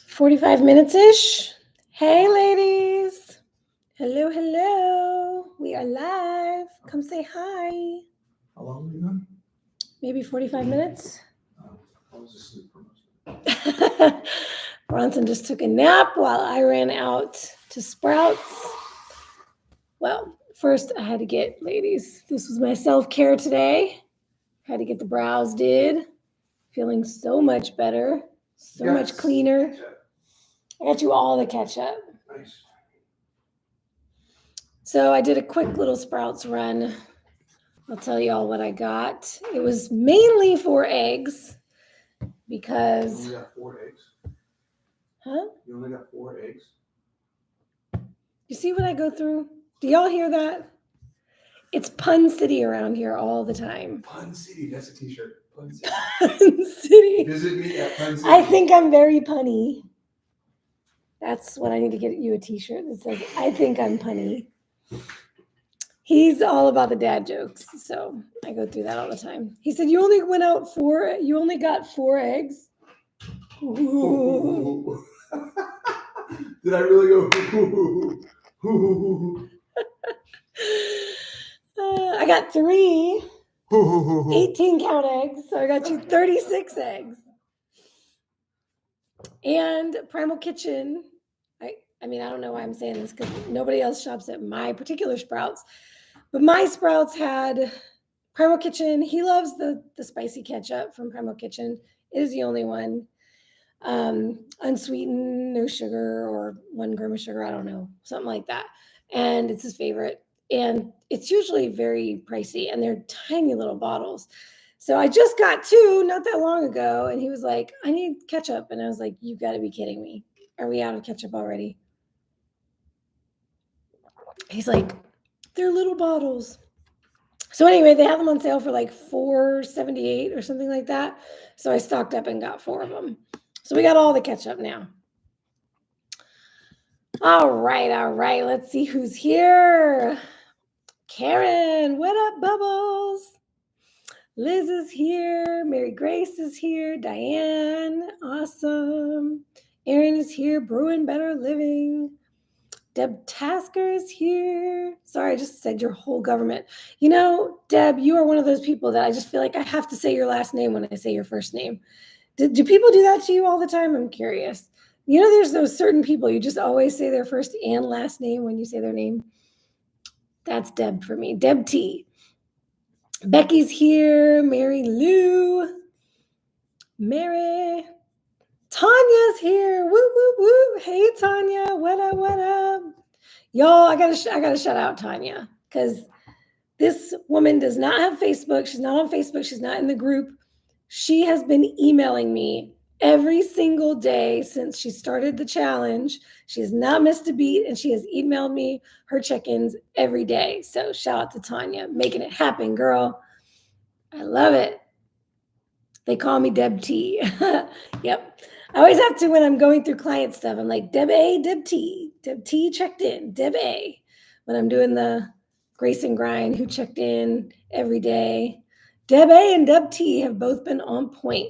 45 minutes-ish. Hey, ladies. Hello, hello. We are live. Come say hi. How long have you been? Maybe 45 minutes. I was asleep for most of it. Bronson just took a nap while I ran out to Sprouts. Well, first I had to get, ladies, this was my self-care today. Had to get the brows did. Feeling so much better. So much cleaner. Ketchup. I got you all the ketchup. Nice. So I did a quick little Sprouts run. I'll tell you all what I got. It was mainly for eggs because... You only got 4 eggs? Huh? You only got 4 eggs? You see what I go through? Do y'all hear that? It's Pun City around here all the time. Pun City, that's a t-shirt. Pun City. Pun City. Visit me at Pun City. I think I'm very punny. That's what I need to get you a t-shirt that says, I think I'm punny. He's all about the dad jokes, so I go through that all the time. He said, you only got 4 eggs? Ooh. Did I really go? I got 3 18 count eggs, so I got you 36 eggs. And Primal Kitchen, I mean, I don't know why I'm saying this because nobody else shops at my particular Sprouts, but my Sprouts had Primal Kitchen. He loves the spicy ketchup from Primal Kitchen. It is the only one. Unsweetened, no sugar, or 1 gram of sugar, I don't know, something like that. And it's his favorite. And it's usually very pricey, and they're tiny little bottles. So I just got 2 not that long ago, and he was like, I need ketchup. And I was like, you've got to be kidding me. Are we out of ketchup already? He's like, they're little bottles. So anyway, they have them on sale for like $4.78 or something like that. So I stocked up and got 4 of them. So we got all the ketchup now. All right. Let's see who's here. Karen, what up, Bubbles? Liz is here. Mary Grace is here. Diane, awesome. Erin is here. Brewing Better Living. Deb Tasker is here. Sorry, I just said your whole government. You know, Deb, you are one of those people that I just feel like I have to say your last name when I say your first name. Do people do that to you all the time? I'm curious. You know, there's those certain people, you just always say their first and last name when you say their name. That's Deb for me. Deb T. Becky's here. Mary Lou. Mary. Tanya's here. Woo, woo, woo. Hey, Tanya. What up, what up? Y'all, I gotta shout out Tanya because this woman does not have Facebook. She's not on Facebook. She's not in the group. She has been emailing me every single day since she started the challenge. She has not missed a beat, and she has emailed me her check-ins every day. So shout out to Tanya, making it happen, girl. I love it. They call me Deb T. Yep. I always have to when I'm going through client stuff. I'm like, Deb A, Deb T. Deb T checked in, Deb A. When I'm doing the Grace and Grind, who checked in every day. Deb A and Deb T have both been on point.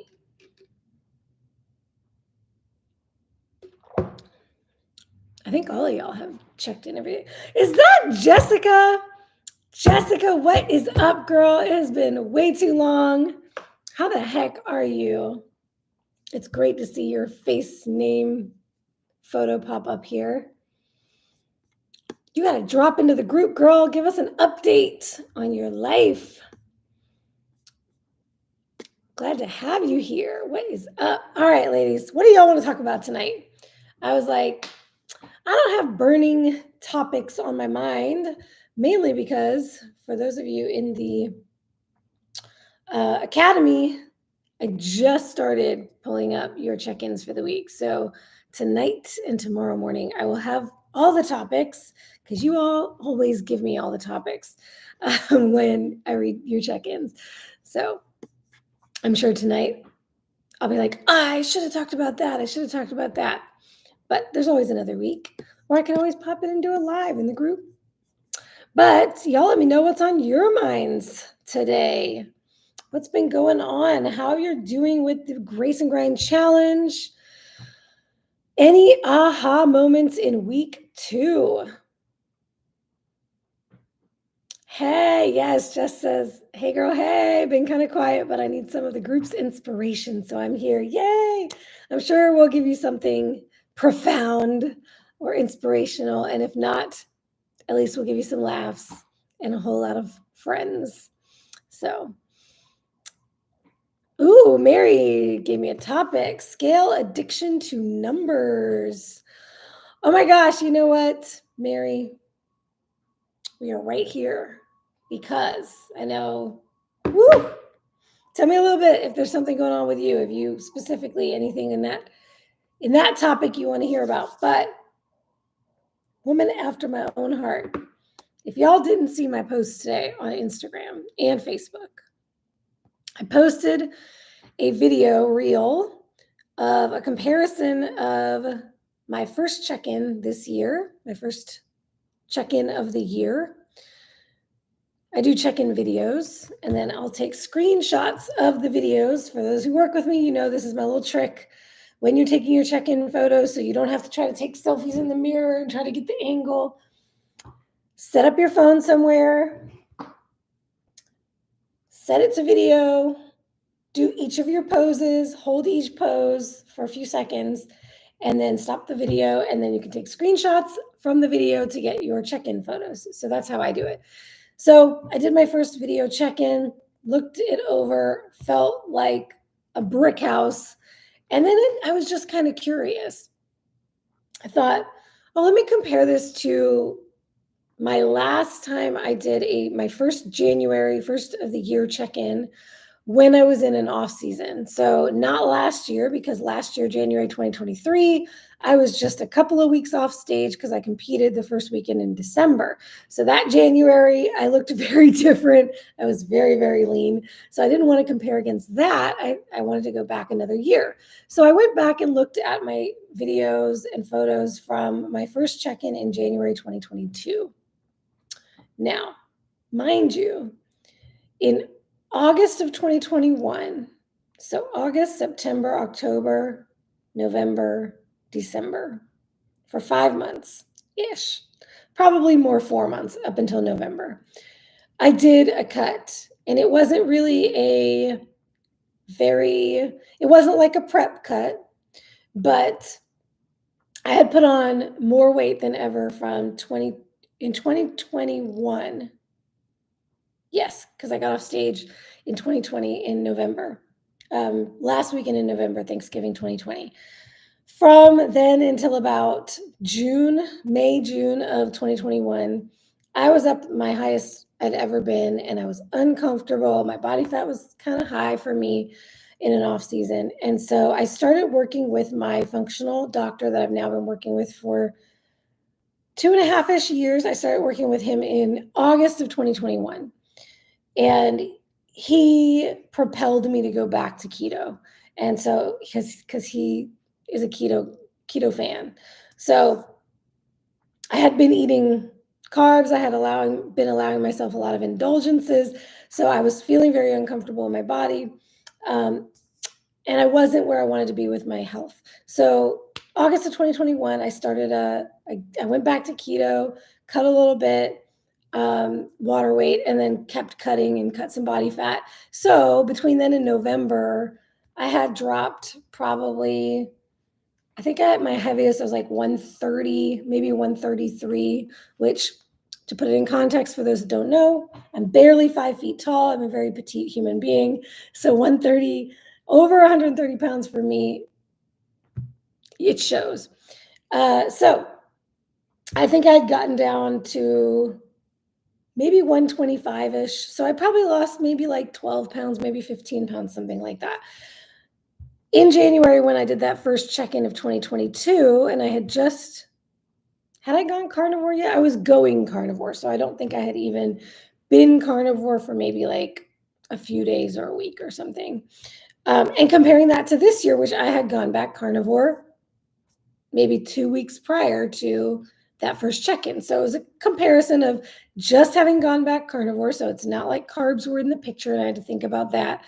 I think all of y'all have checked in every day. Is that Jessica? Jessica, what is up, girl? It has been way too long. How the heck are you? It's great to see your face name photo pop up here. You got to drop into the group, girl. Give us an update on your life. Glad to have you here. What is up? All right, ladies, what do y'all want to talk about tonight? I was like, I don't have burning topics on my mind, mainly because for those of you in the academy, I just started pulling up your check-ins for the week. So tonight and tomorrow morning, I will have all the topics because you all always give me all the topics when I read your check-ins. So I'm sure tonight I'll be like, I should have talked about that. I should have talked about that. But there's always another week. Or I can always pop it and do it live in the group. But y'all let me know what's on your minds today. What's been going on? How you're doing with the Grace and Grind Challenge? Any aha moments in week 2? Hey, yes, Jess says, hey girl, hey, been kind of quiet, but I need some of the group's inspiration, so I'm here. Yay! I'm sure we'll give you something profound or inspirational, and if not, at least we'll give you some laughs and a whole lot of friends. So, ooh, Mary gave me a topic, scale addiction to numbers. Oh my gosh, you know what, Mary? We are right here because I know, woo! Tell me a little bit if there's something going on with you, if you specifically anything in that topic you want to hear about. But woman after my own heart. If y'all didn't see my post today on Instagram and Facebook, I posted a video reel of a comparison of my first check-in this year, my first check-in of the year. I do check-in videos, and then I'll take screenshots of the videos. For those who work with me, you know this is my little trick when you're taking your check-in photos, so you don't have to try to take selfies in the mirror and try to get the angle. Set up your phone somewhere, set it to video, do each of your poses, hold each pose for a few seconds, and then stop the video, and then you can take screenshots from the video to get your check-in photos. So that's how I do it. So I did my first video check-in, looked it over, felt like a brick house, and then I was just kind of curious. I thought, oh, let me compare this to my last time I did my first January, first of the year check-in when I was in an off season. So not last year, because last year, January 2023, I was just a couple of weeks off stage because I competed the first weekend in December. So that January, I looked very different. I was very, very lean. So I didn't want to compare against that. I wanted to go back another year. So I went back and looked at my videos and photos from my first check-in in January 2022. Now, mind you, in August of 2021, so August, September, October, November, December, for 5 months-ish, probably more 4 months up until November, I did a cut, and it wasn't really it wasn't like a prep cut, but I had put on more weight than ever in 2021. Yes, because I got off stage in 2020 in November. Last weekend in November, Thanksgiving 2020. From then until about May, June of 2021, I was up my highest I'd ever been, and I was uncomfortable. My body fat was kind of high for me in an off season. And so I started working with my functional doctor that I've now been working with for 2.5-ish years. I started working with him in August of 2021. And he propelled me to go back to keto. And so, because he is a keto fan. So I had been eating carbs. I had been allowing myself a lot of indulgences. So I was feeling very uncomfortable in my body. And I wasn't where I wanted to be with my health. So August of 2021, I went back to keto, cut a little bit, water weight, and then kept cutting and cut some body fat. So between then and November, I had dropped probably, I think at my heaviest, I was like 130, maybe 133, which, to put it in context for those that don't know, I'm barely 5 feet tall. I'm a very petite human being. So 130, over 130 pounds for me, it shows. So I think I'd gotten down to maybe 125-ish. So I probably lost maybe like 12 pounds, maybe 15 pounds, something like that. In January, when I did that first check-in of 2022, and had I gone carnivore yet? I was going carnivore. So I don't think I had even been carnivore for maybe like a few days or a week or something. And comparing that to this year, which I had gone back carnivore maybe 2 weeks prior to that first check-in. So it was a comparison of just having gone back carnivore. So it's not like carbs were in the picture and I had to think about that.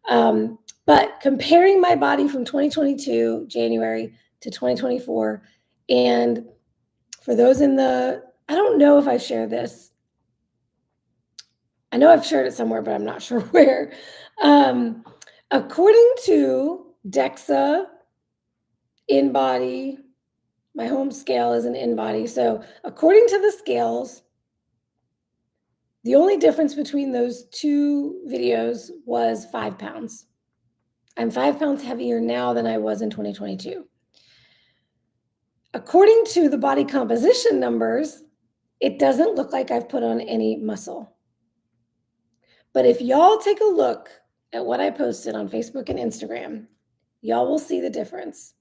But comparing my body from 2022, January to 2024. And for those I don't know if I shared this. I know I've shared it somewhere, but I'm not sure where. According to DEXA InBody, my home scale is an InBody. So according to the scales, the only difference between those two videos was 5 pounds. I'm 5 pounds heavier now than I was in 2022. According to the body composition numbers, it doesn't look like I've put on any muscle. But if y'all take a look at what I posted on Facebook and Instagram, y'all will see the difference.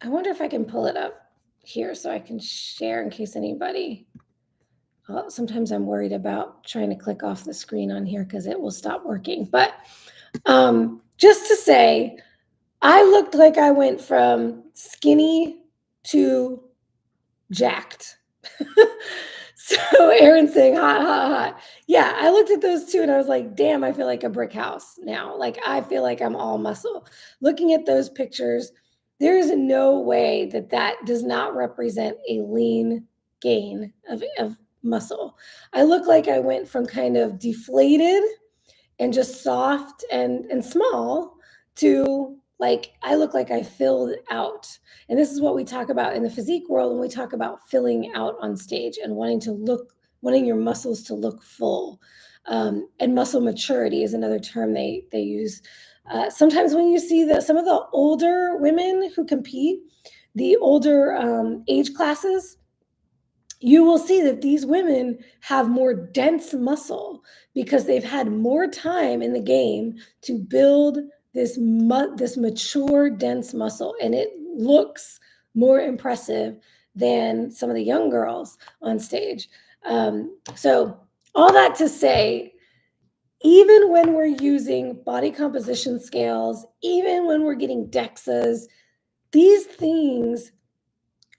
I wonder if I can pull it up here so I can share in case anybody. Sometimes I'm worried about trying to click off the screen on here because it will stop working. But just to say, I looked like I went from skinny to jacked. So Aaron's saying, hot, hot, hot. Yeah, I looked at those two and I was like, damn, I feel like a brick house now. Like, I feel like I'm all muscle. Looking at those pictures, there is no way that that does not represent a lean gain of muscle. I look like I went from kind of deflated and just soft and small to like, I look like I filled out. And this is what we talk about in the physique world when we talk about filling out on stage and wanting your muscles to look full. And muscle maturity is another term they use. Sometimes when you see some of the older women who compete, the older age classes, you will see that these women have more dense muscle because they've had more time in the game to build this mature, dense muscle. And it looks more impressive than some of the young girls on stage. So all that to say, even when we're using body composition scales, even when we're getting DEXAs, these things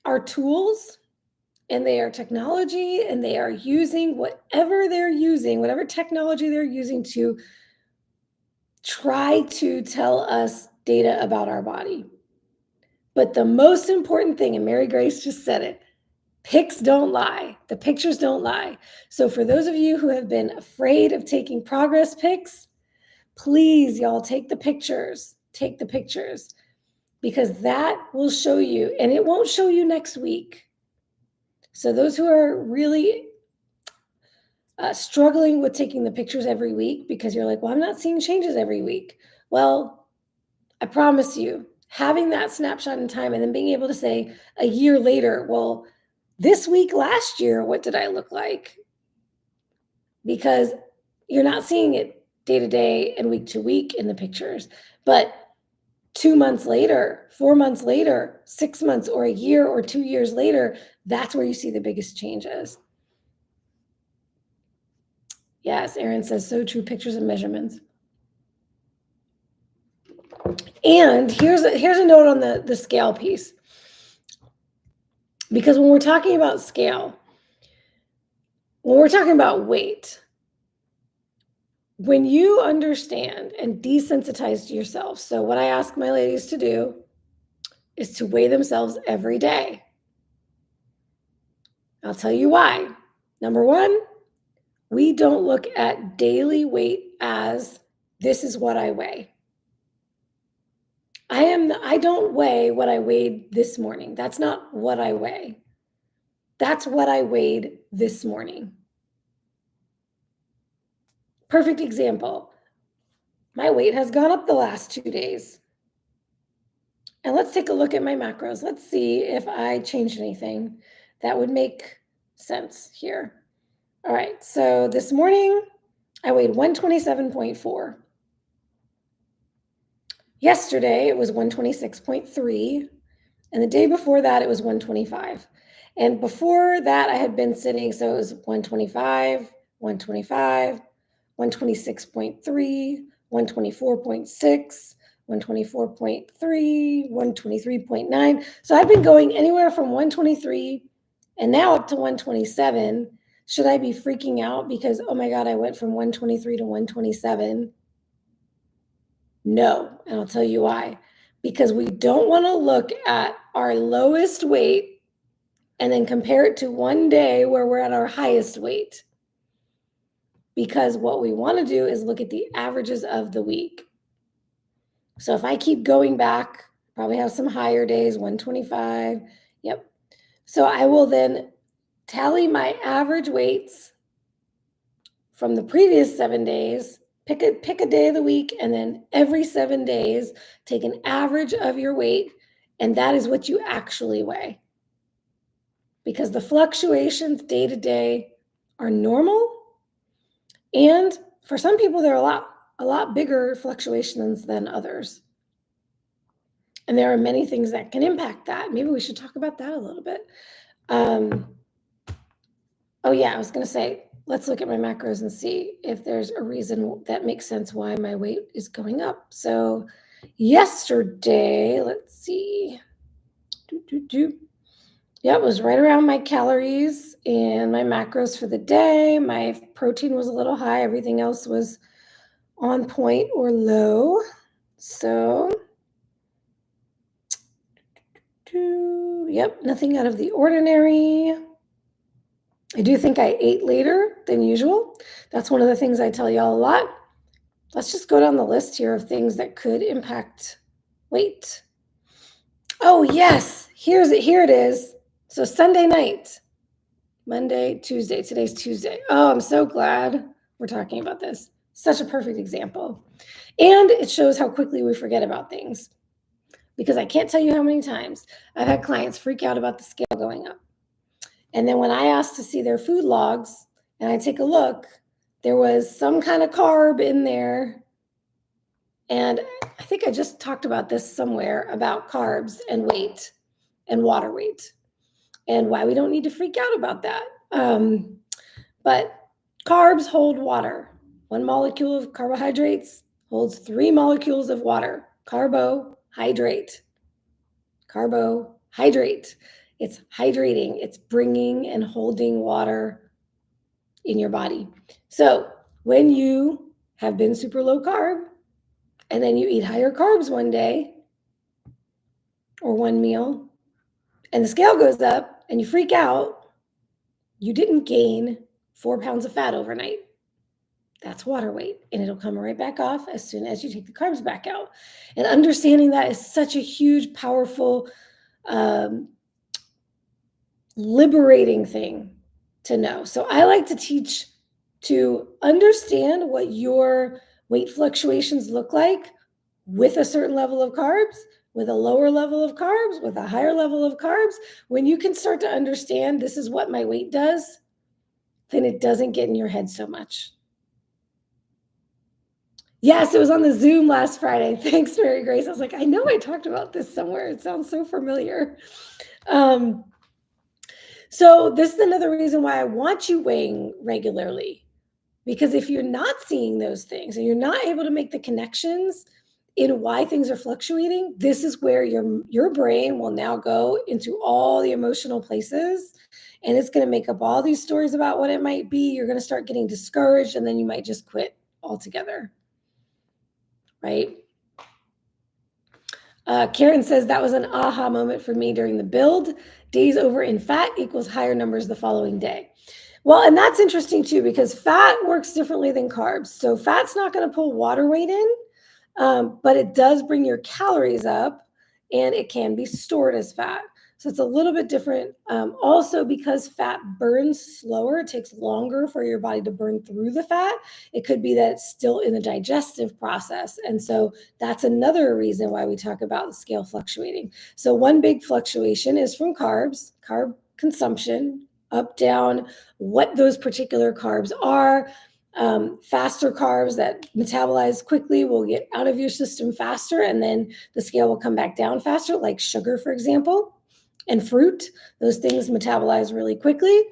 are tools and they are technology, and they are using whatever technology they're using to try to tell us data about our body. But the most important thing, and Mary Grace just said it, pics don't lie. The pictures don't lie. So for those of you who have been afraid of taking progress pics, please, y'all, take the pictures, because that will show you, and it won't show you next week. So those who are really struggling with taking the pictures every week because you're like, well, I'm not seeing changes every week. Well, I promise you, having that snapshot in time and then being able to say a year later, well, this week last year, what did I look like? Because you're not seeing it day to day and week to week in the pictures. But 2 months later, 4 months later, 6 months or a year or 2 years later, that's where you see the biggest changes. Yes, Aaron says, so true, pictures and measurements. And here's a note on the scale piece. Because when we're talking about scale, when we're talking about weight, when you understand and desensitize yourself, so what I ask my ladies to do is to weigh themselves every day. I'll tell you why. Number one, we don't look at daily weight as this is what I weigh. I don't weigh what I weighed this morning. That's not what I weigh. That's what I weighed this morning. Perfect example. My weight has gone up the last 2 days. And let's take a look at my macros. Let's see if I changed anything that would make sense here. All right, so this morning I weighed 127.4. Yesterday it was 126.3. And the day before that it was 125. And before that I had been sitting, so it was 125, 125, 126.3, 124.6, 124.3, 123.9. So I've been going anywhere from 123 And now up to 127. Should I be freaking out because, oh my God, I went from 123 to 127? No, and I'll tell you why. Because we don't want to look at our lowest weight and then compare it to one day where we're at our highest weight. Because what we want to do is look at the averages of the week. So if I keep going back, probably have some higher days, 125. Yep. So I will then tally my average weights from the previous 7 days, pick a day of the week, and then every 7 days, take an average of your weight, and that is what you actually weigh. Because the fluctuations day to day are normal, and for some people, they're a lot bigger fluctuations than others. And there are many things that can impact that. Maybe we should talk about that a little bit. Oh yeah, I was going to say, let's look at my macros and see if there's a reason that makes sense why my weight is going up. So yesterday, let's see. Yeah, it was right around my calories and my macros for the day. My protein was a little high. Everything else was on point or low. So, yep, nothing out of the ordinary. I do think I ate later than usual. That's one of the things I tell y'all a lot. Let's just go down the list here of things that could impact weight. Oh, yes, here it is. So Sunday night, Monday, Tuesday, today's Tuesday. Oh, I'm so glad we're talking about this. Such a perfect example. And it shows how quickly we forget about things. Because I can't tell you how many times I've had clients freak out about the scale going up. And then when I asked to see their food logs and I take a look, there was some kind of carb in there. And I think I just talked about this somewhere about carbs and weight and water weight and why we don't need to freak out about that. But carbs hold water. 1 molecule of carbohydrates holds 3 molecules of water. Carbohydrate. Carbohydrate. It's hydrating. It's bringing and holding water in your body. So when you have been super low carb and then you eat higher carbs one day or one meal and the scale goes up and you freak out, you didn't gain 4 pounds of fat overnight. That's water weight, and it'll come right back off as soon as you take the carbs back out. And understanding that is such a huge, powerful, liberating thing to know. So I like to teach to understand what your weight fluctuations look like with a certain level of carbs, with a lower level of carbs, with a higher level of carbs. When you can start to understand this is what my weight does, then it doesn't get in your head so much. Yes, it was on the Zoom last Friday. Thanks, Mary Grace. I was like, I know I talked about this somewhere. It sounds so familiar. So this is another reason why I want you weighing regularly, because if you're not seeing those things and you're not able to make the connections in why things are fluctuating, this is where your brain will now go into all the emotional places, and it's going to make up all these stories about what it might be. You're going to start getting discouraged, and then you might just quit altogether, right? Karen says that was an aha moment for me during the build. Days over in fat equals higher numbers the following day. Well, and that's interesting too, because fat works differently than carbs. So fat's not going to pull water weight in, but it does bring your calories up, and it can be stored as fat. So it's a little bit different. Also, because fat burns slower, it takes longer for your body to burn through the fat. It could be that it's still in the digestive process. And so that's another reason why we talk about the scale fluctuating. So one big fluctuation is from carbs, carb consumption, up, down, what those particular carbs are. Faster carbs that metabolize quickly will get out of your system faster, and then the scale will come back down faster, like sugar, for example. And fruit, those things metabolize really quickly.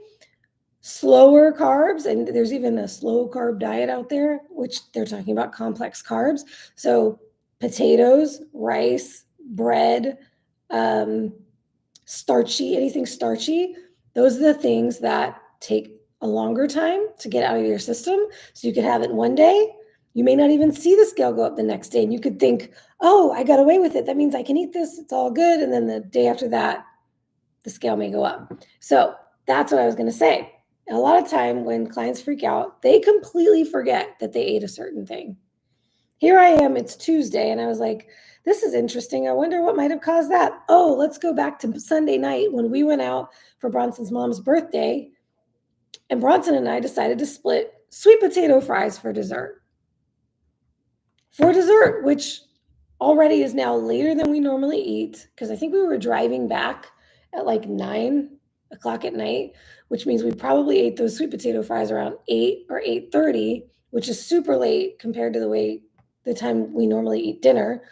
Slower carbs, and there's even a slow carb diet out there, which they're talking about complex carbs. So potatoes, rice, bread, starchy, anything starchy, those are the things that take a longer time to get out of your system. So you could have it one day. You may not even see the scale go up the next day. And you could think, oh, I got away with it. That means I can eat this. It's all good. And then the day after that, the scale may go up. So that's what I was going to say. A lot of time when clients freak out, they completely forget that they ate a certain thing. Here I am, it's Tuesday, and I was like, this is interesting. I wonder what might have caused that. Oh, let's go back to Sunday night when we went out for Bronson's mom's birthday, and Bronson and I decided to split sweet potato fries for dessert. For dessert, which already is now later than we normally eat, because I think we were driving back at like 9 o'clock at night, which means we probably ate those sweet potato fries around 8 or 8:30, which is super late compared to the time we normally eat dinner.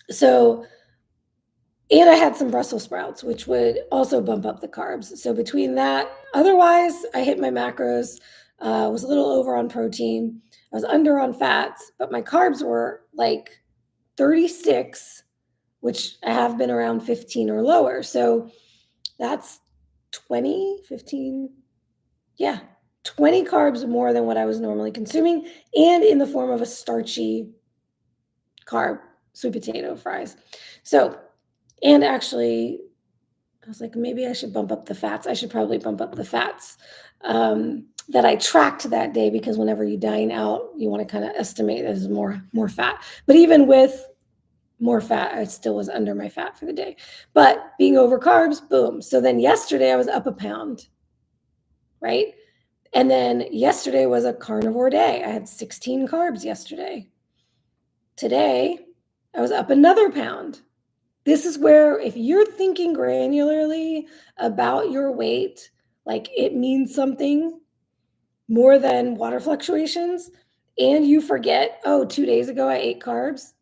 So, and I had some Brussels sprouts, which would also bump up the carbs. So between that, otherwise I hit my macros, was a little over on protein. I was under on fats, but my carbs were like 36, which I have been around 15 or lower. So that's 20, 15, 20 carbs more than what I was normally consuming, and in the form of a starchy carb, sweet potato fries. So, and actually, I was like, maybe I should bump up the fats. I should probably bump up the fats that I tracked that day, because whenever you dine out, you want to kind of estimate as more fat. But even with more fat, I still was under my fat for the day. But being over carbs, boom. So then yesterday I was up a pound, right? And then yesterday was a carnivore day. I had 16 carbs yesterday. Today, I was up another pound. This is where, if you're thinking granularly about your weight, like it means something more than water fluctuations, and you forget, oh, 2 days ago I ate carbs.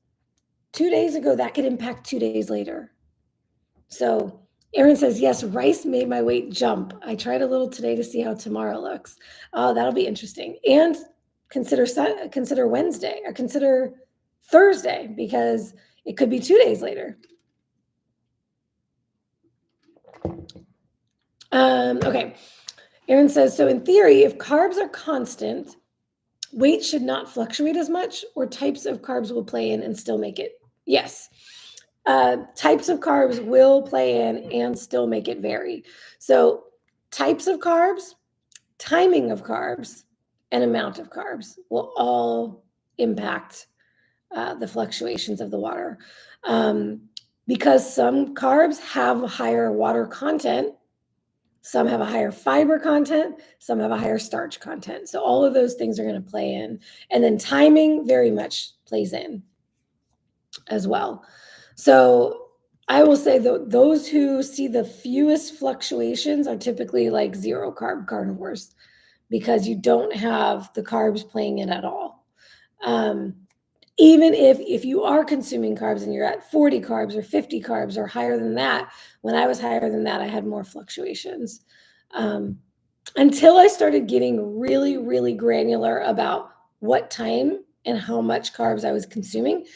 2 days ago, that could impact 2 days later. So Erin says, yes, rice made my weight jump. I tried a little today to see how tomorrow looks. Oh, that'll be interesting. And consider Wednesday, or consider Thursday, because it could be 2 days later. Okay. Erin says, so in theory, if carbs are constant, weight should not fluctuate as much, or types of carbs will play in and still make it. Yes. Types of carbs will play in and still make it vary. So types of carbs, timing of carbs, and amount of carbs will all impact the fluctuations of the water. Because some carbs have higher water content, some have a higher fiber content, some have a higher starch content. So all of those things are going to play in. And then timing very much plays in as well. So I will say that those who see the fewest fluctuations are typically like zero carb carnivores, because you don't have the carbs playing in at all. Even if you are consuming carbs and you're at 40 carbs or 50 carbs or higher than that, when I was higher than that, I had more fluctuations. Until I started getting really, really granular about what time and how much carbs I was consuming.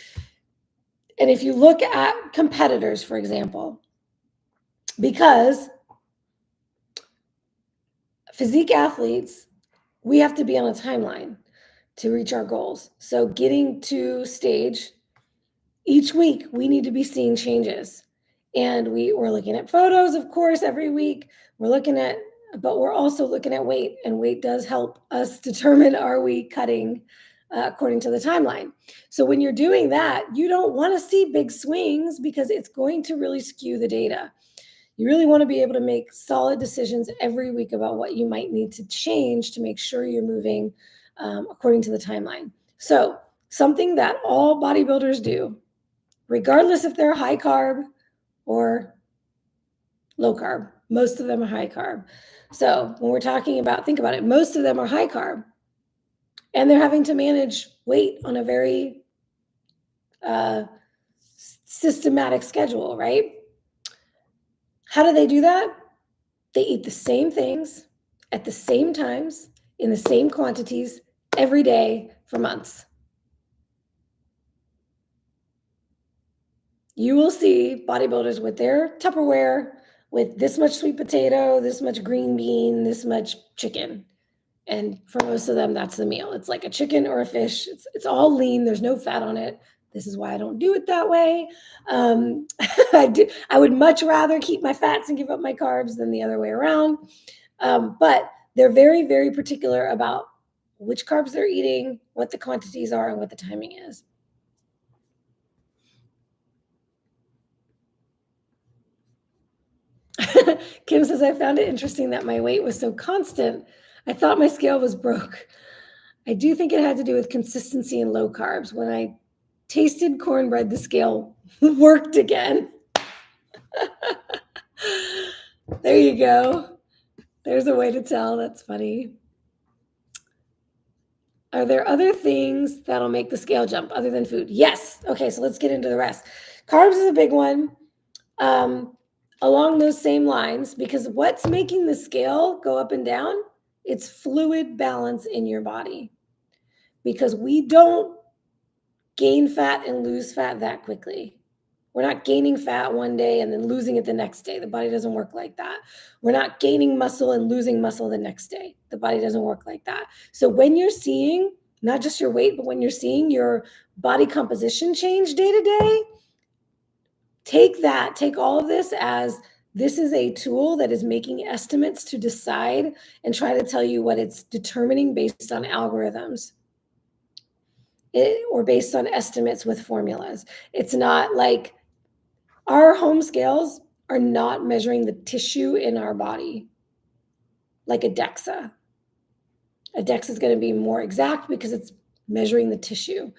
And if you look at competitors, for example, because physique athletes, we have to be on a timeline to reach our goals. So getting to stage, each week we need to be seeing changes. And we're looking at photos, of course, every week. But we're also looking at weight, and weight does help us determine, are we cutting according to the timeline. So when you're doing that, you don't want to see big swings, because it's going to really skew the data. You really want to be able to make solid decisions every week about what you might need to change to make sure you're moving according to the timeline. So something that all bodybuilders do, regardless if they're high carb or low carb, most of them are high carb. So when we're talking about, think about it, most of them are high carb, and they're having to manage weight on a very systematic schedule, right? How do they do that? They eat the same things at the same times in the same quantities every day for months. You will see bodybuilders with their Tupperware with this much sweet potato, this much green bean, this much chicken. And for most of them, that's the meal. It's like a chicken or a fish. It's all lean. There's no fat on it. This is why I don't do it that way. I would much rather keep my fats and give up my carbs than the other way around. But they're very, very particular about which carbs they're eating, what the quantities are, and what the timing is. Kim says, I found it interesting that my weight was so constant. I thought my scale was broke. I do think it had to do with consistency and low carbs. When I tasted cornbread, the scale worked again. There you go. There's a way to tell. That's funny. Are there other things that'll make the scale jump other than food? Yes. Okay, so let's get into the rest. Carbs is a big one. Along those same lines, because what's making the scale go up and down? It's fluid balance in your body. Because we don't gain fat and lose fat that quickly. We're not gaining fat one day and then losing it the next day. The body doesn't work like that. We're not gaining muscle and losing muscle the next day. The body doesn't work like that. So when you're seeing not just your weight, but when you're seeing your body composition change day to day, take all of this as this is a tool that is making estimates to decide and try to tell you what it's determining based on algorithms. Or based on estimates with formulas. It's not like our home scales are not measuring the tissue in our body like a DEXA. A DEXA is going to be more exact because it's measuring the tissue.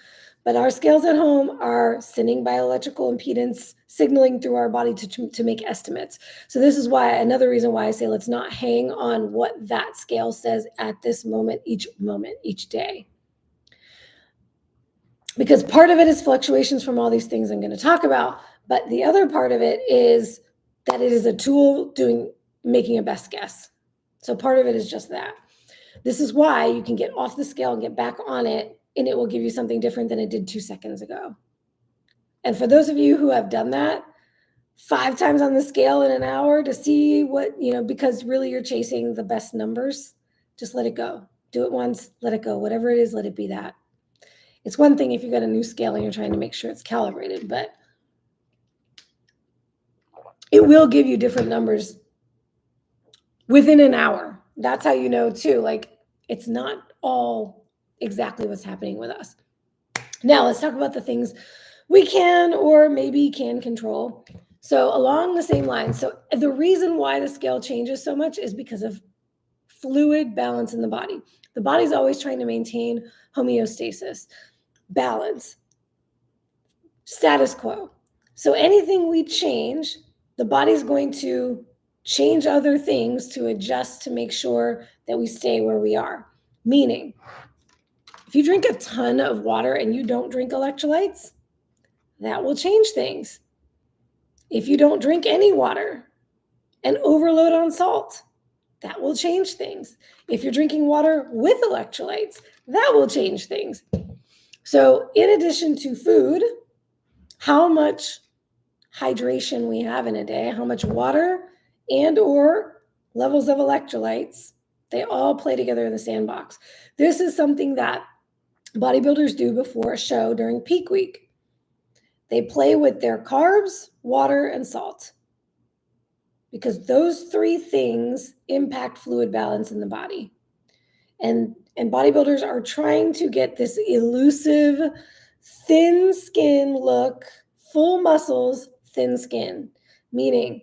But our scales at home are sending bioelectrical impedance signaling through our body to make estimates. So this is why, another reason why I say let's not hang on what that scale says at this moment, each day. Because part of it is fluctuations from all these things I'm going to talk about, but the other part of it is that it is a tool making a best guess. So part of it is just that. This is why you can get off the scale and get back on it, and it will give you something different than it did 2 seconds ago. And for those of you who have done that 5 times on the scale in an hour to see what, because really you're chasing the best numbers, just let it go. Do it once, let it go. Whatever it is, let it be that. It's one thing if you got a new scale and you're trying to make sure it's calibrated, but it will give you different numbers within an hour. That's how you know too, like it's not all exactly what's happening with us. Now let's talk about the things we can or maybe can control. So along the same lines, so the reason why the scale changes so much is because of fluid balance in the body. The body's always trying to maintain homeostasis, balance, status quo. So anything we change, the body's going to change other things to adjust to make sure that we stay where we are. Meaning, if you drink a ton of water and you don't drink electrolytes, that will change things. If you don't drink any water and overload on salt, that will change things. If you're drinking water with electrolytes, that will change things. So in addition to food, how much hydration we have in a day, how much water and or levels of electrolytes, they all play together in the sandbox. This is something that bodybuilders do before a show during peak week. They play with their carbs, water, and salt because those 3 things impact fluid balance in the body. And bodybuilders are trying to get this elusive, thin skin look, full muscles, thin skin, meaning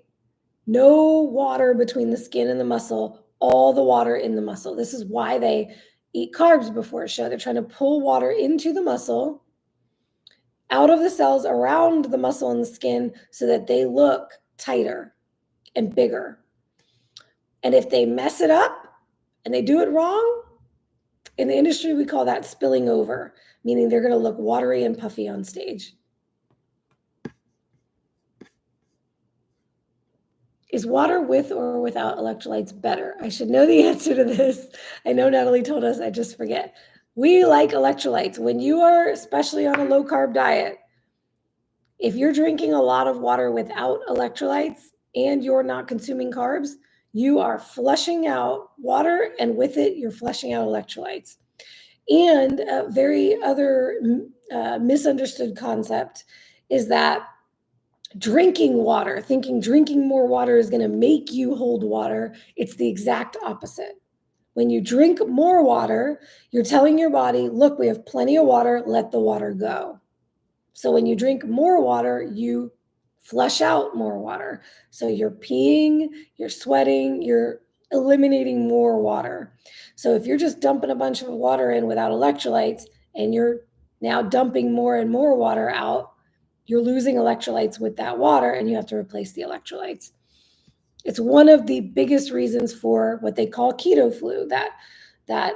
no water between the skin and the muscle, all the water in the muscle. This is why they eat carbs before a show. They're trying to pull water into the muscle, out of the cells around the muscle and the skin so that they look tighter and bigger. And if they mess it up and they do it wrong, in the industry, we call that spilling over, meaning they're going to look watery and puffy on stage. Is water with or without electrolytes better? I should know the answer to this. I know Natalie told us, I just forget. We like electrolytes. When you are, especially on a low carb diet, if you're drinking a lot of water without electrolytes, and you're not consuming carbs, you are flushing out water, and with it, you're flushing out electrolytes. And a very other misunderstood concept is that drinking water, thinking drinking more water is going to make you hold water, it's the exact opposite. When you drink more water, you're telling your body, look, we have plenty of water, let the water go. So when you drink more water, you flush out more water. So you're peeing, you're sweating, you're eliminating more water. So if you're just dumping a bunch of water in without electrolytes and you're now dumping more and more water out, you're losing electrolytes with that water and you have to replace the electrolytes. It's one of the biggest reasons for what they call keto flu, that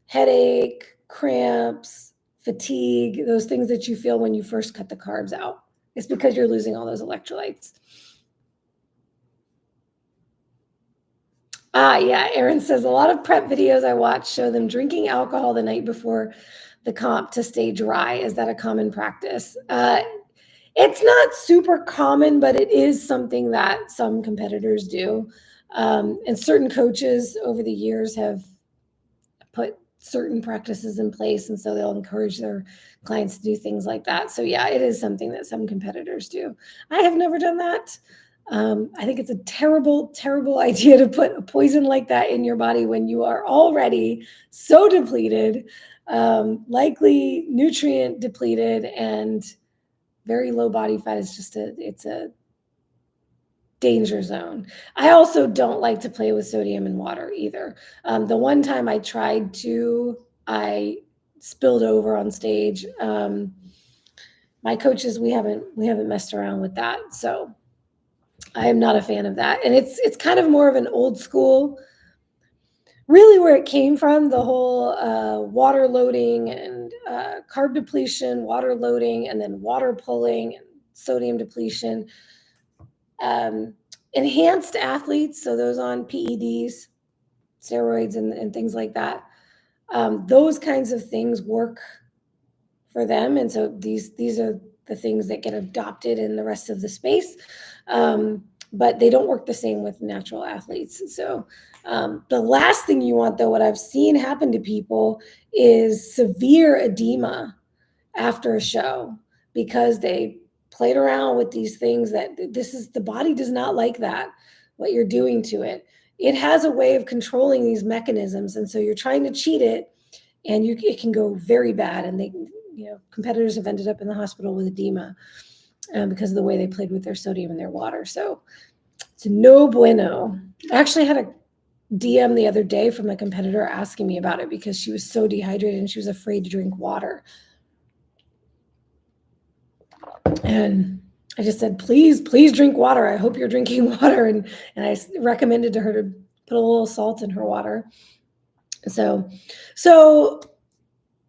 headache, cramps, fatigue, those things that you feel when you first cut the carbs out. It's because you're losing all those electrolytes. Yeah, Erin says, a lot of prep videos I watch show them drinking alcohol the night before the comp to stay dry. Is that a common practice? It's not super common, but it is something that some competitors do. And certain coaches over the years have put certain practices in place, and so they'll encourage their clients to do things like that. So yeah, it is something that some competitors do. I have never done that. I think it's a terrible, terrible idea to put a poison like that in your body when you are already so depleted, likely nutrient depleted, and very low body fat. It's a danger zone. I also don't like to play with sodium and water either. The one time I tried to, I spilled over on stage. My coaches, we haven't messed around with that. So I am not a fan of that. And it's kind of more of an old school, really where it came from, the whole water loading and carb depletion, water loading, and then water pulling and sodium depletion. Enhanced athletes, so those on PEDs, steroids, and things like that, those kinds of things work for them. And so these are the things that get adopted in the rest of the space. But they don't work the same with natural athletes. So the last thing you want, though, what I've seen happen to people is severe edema after a show because they played around with these things that the body does not like that, what you're doing to it. It has a way of controlling these mechanisms. And so you're trying to cheat it, and it can go very bad. And competitors have ended up in the hospital with edema because of the way they played with their sodium and their water. So it's no bueno. I actually had a DM the other day from a competitor asking me about it because she was so dehydrated and she was afraid to drink water. And I just said, please drink water. I hope you're drinking water. And I recommended to her to put a little salt in her water. So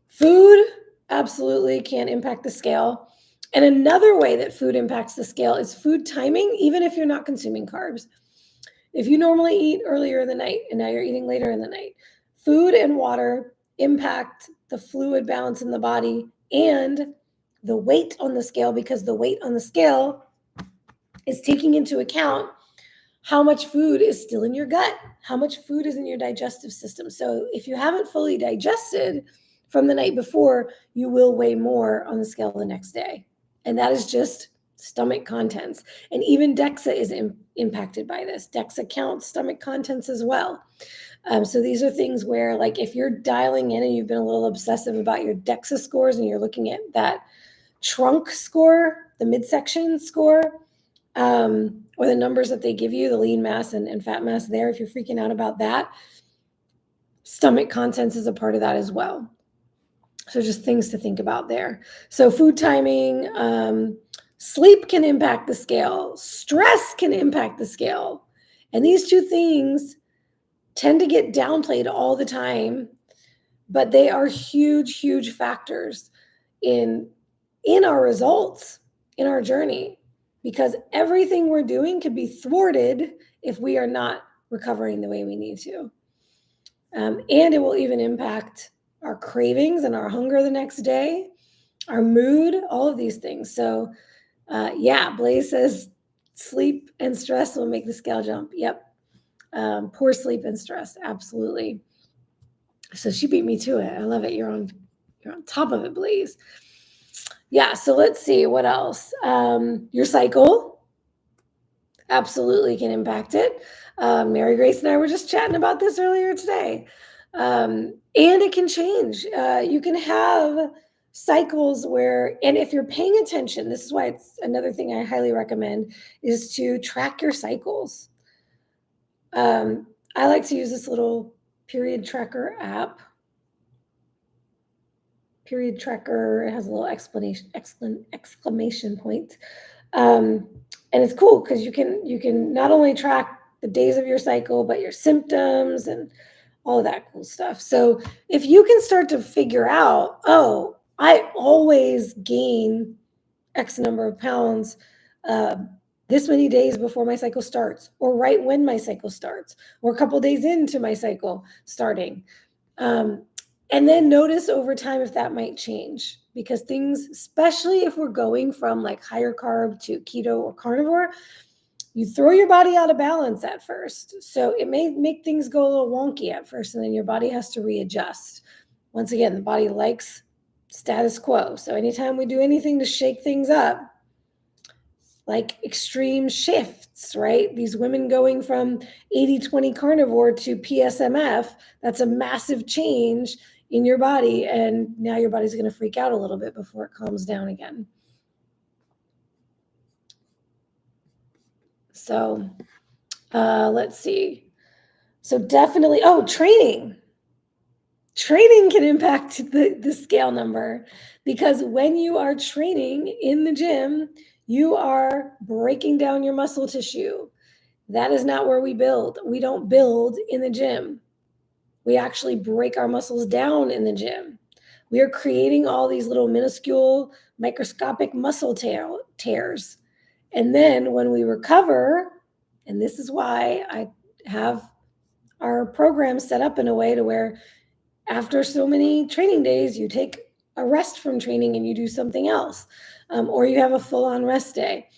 food absolutely can impact the scale. And another way that food impacts the scale is food timing, even if you're not consuming carbs. If you normally eat earlier in the night and now you're eating later in the night, food and water impact the fluid balance in the body and the weight on the scale, because the weight on the scale is taking into account how much food is still in your gut, how much food is in your digestive system. So if you haven't fully digested from the night before, you will weigh more on the scale the next day. And that is just stomach contents. And even DEXA is impacted by this. DEXA counts stomach contents as well. So these are things where, like, if you're dialing in and you've been a little obsessive about your DEXA scores and you're looking at that trunk score, the midsection score, or the numbers that they give you, the lean mass and fat mass there, if you're freaking out about that, stomach contents is a part of that as well. So just things to think about there. So food timing, sleep can impact the scale. Stress can impact the scale. And these two things tend to get downplayed all the time, but they are huge, huge factors in our results, in our journey, because everything we're doing could be thwarted if we are not recovering the way we need to. And it will even impact our cravings and our hunger the next day, our mood, all of these things. So yeah, Blaze says Sleep and stress will make the scale jump. Yep. Poor sleep and stress. Absolutely. So she beat me to it. I love it. You're on top of it, Blaze. Yeah. So let's see what else. Your cycle absolutely can impact it. Mary Grace and I were just chatting about this earlier today. And it can change. You can have cycles where, and if you're paying attention, this is why it's another thing I highly recommend is to track your cycles. I like to use this little period tracker app. Period tracker has a little exclamation point. And it's cool because you can not only track the days of your cycle, but your symptoms and all of that cool stuff. So if you can start to figure out, oh, I always gain X number of pounds this many days before my cycle starts, or right when my cycle starts, or a couple days into my cycle starting. And then notice over time if that might change, because things, especially if we're going from like higher carb to keto or carnivore, you throw your body out of balance at first. So it may make things go a little wonky at first, and then your body has to readjust. Once again, the body likes status quo. So anytime we do anything to shake things up, like extreme shifts, right? These women going from 80-20 carnivore to PSMF, that's a massive change in your body. And now your body's going to freak out a little bit before it calms down again. So let's see. So definitely, training. Training can impact the scale number, because when you are training in the gym, you are breaking down your muscle tissue. That is not where we build. We don't build in the gym. We actually break our muscles down in the gym. We are creating all these little minuscule microscopic muscle tears. And then when we recover, and this is why I have our program set up in a way to where after so many training days, you take a rest from training and you do something else, or you have a full-on rest day.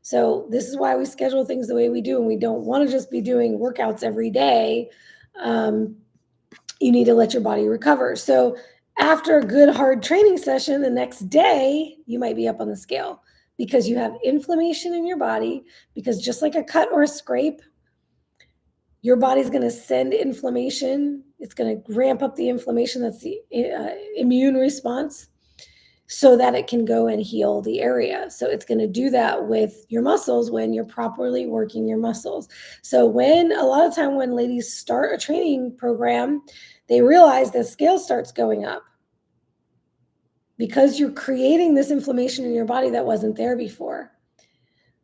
So this is why we schedule things the way we do, and we don't want to just be doing workouts every day. You need to let your body recover. So after a good hard training session, the next day, you might be up on the scale because you have inflammation in your body, because just like a cut or a scrape, your body's going to send inflammation. It's going to ramp up the inflammation. That's the immune response, so that it can go and heal the area. So it's going to do that with your muscles when you're properly working your muscles. So a lot of time when ladies start a training program, they realize the scale starts going up because you're creating this inflammation in your body that wasn't there before.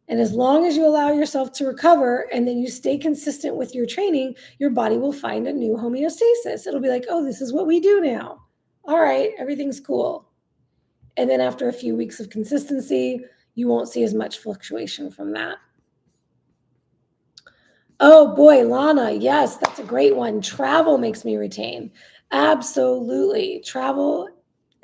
And as long as you allow yourself to recover and then you stay consistent with your training, your body will find a new homeostasis. It'll be like, oh, this is what we do now. All right, everything's cool. And then after a few weeks of consistency, you won't see as much fluctuation from that. Oh boy, Lana, yes, that's a great one. Travel makes me retain. Absolutely. Travel,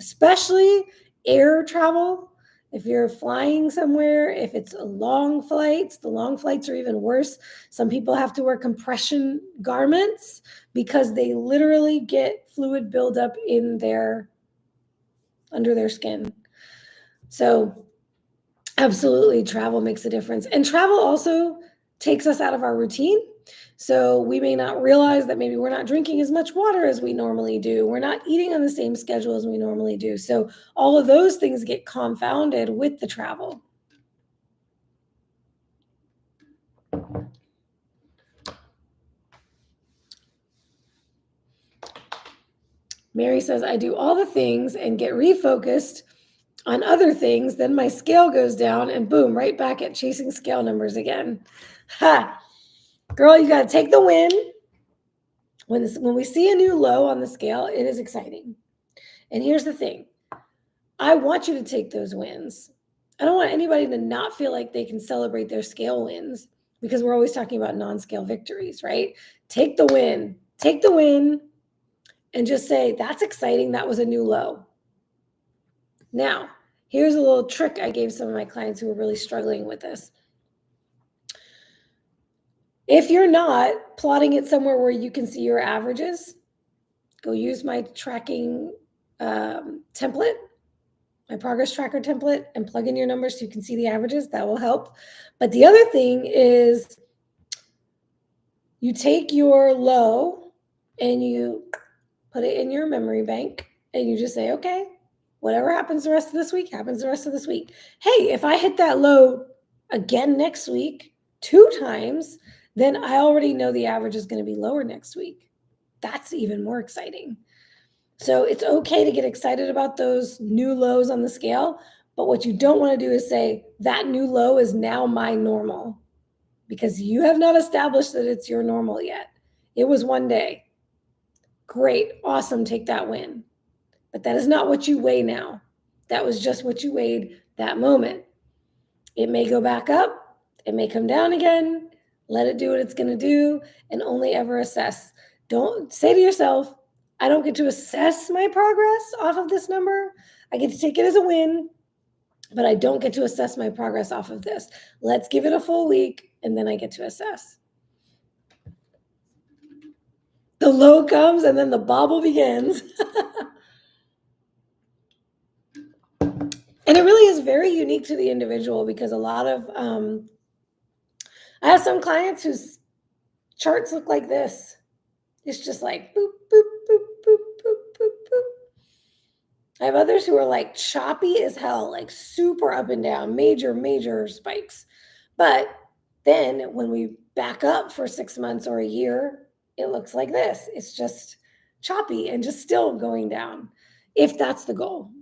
especially air travel. If you're flying somewhere, if it's long flights, the long flights are even worse. Some people have to wear compression garments because they literally get fluid buildup under their skin. So absolutely, travel makes a difference. And travel also takes us out of our routine. So we may not realize that maybe we're not drinking as much water as we normally do. We're not eating on the same schedule as we normally do. So all of those things get confounded with the travel. Mary says, I do all the things and get refocused on other things. Then my scale goes down and boom, right back at chasing scale numbers again. Ha! Girl, you got to take the win. When we see a new low on the scale, it is exciting. And here's the thing. I want you to take those wins. I don't want anybody to not feel like they can celebrate their scale wins, because we're always talking about non-scale victories, right? Take the win. Take the win and just say, that's exciting. That was a new low. Now, here's a little trick I gave some of my clients who were really struggling with this. If you're not, plotting it somewhere where you can see your averages. Go use my tracking template, my progress tracker template, and plug in your numbers so you can see the averages. That will help. But the other thing is you take your low and you put it in your memory bank and you just say, okay, whatever happens the rest of this week, happens the rest of this week. Hey, if I hit that low again next week 2 times, then I already know the average is going to be lower next week. That's even more exciting. So it's okay to get excited about those new lows on the scale, but what you don't want to do is say that new low is now my normal, because you have not established that it's your normal yet. It was one day. Great, awesome, take that win. But that is not what you weigh now. That was just what you weighed that moment. It may go back up, it may come down again. Let it do what it's going to do, and only ever assess. Don't say to yourself, I don't get to assess my progress off of this number. I get to take it as a win, but I don't get to assess my progress off of this. Let's give it a full week, and then I get to assess. The low comes, and then the bobble begins. And it really is very unique to the individual, because a lot of, I have some clients whose charts look like this. It's just like boop, boop, boop, boop, boop, boop, boop. I have others who are like choppy as hell, like super up and down, major spikes. But then when we back up for 6 months or a year, it looks like this. It's just choppy and just still going down, if that's the goal.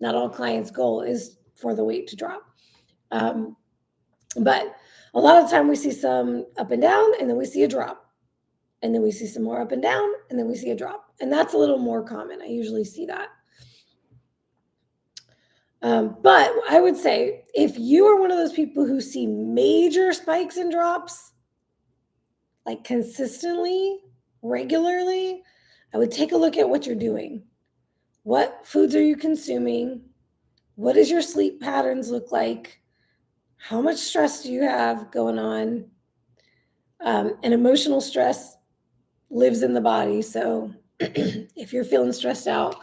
Not all clients' goal is for the weight to drop. But a lot of the time we see some up and down, and then we see a drop. And then we see some more up and down, and then we see a drop. And that's a little more common. I usually see that. But I would say if you are one of those people who see major spikes and drops, like consistently, regularly, I would take a look at what you're doing. What foods are you consuming? What does your sleep patterns look like? How much stress do you have going on? And emotional stress lives in the body. So if you're feeling stressed out,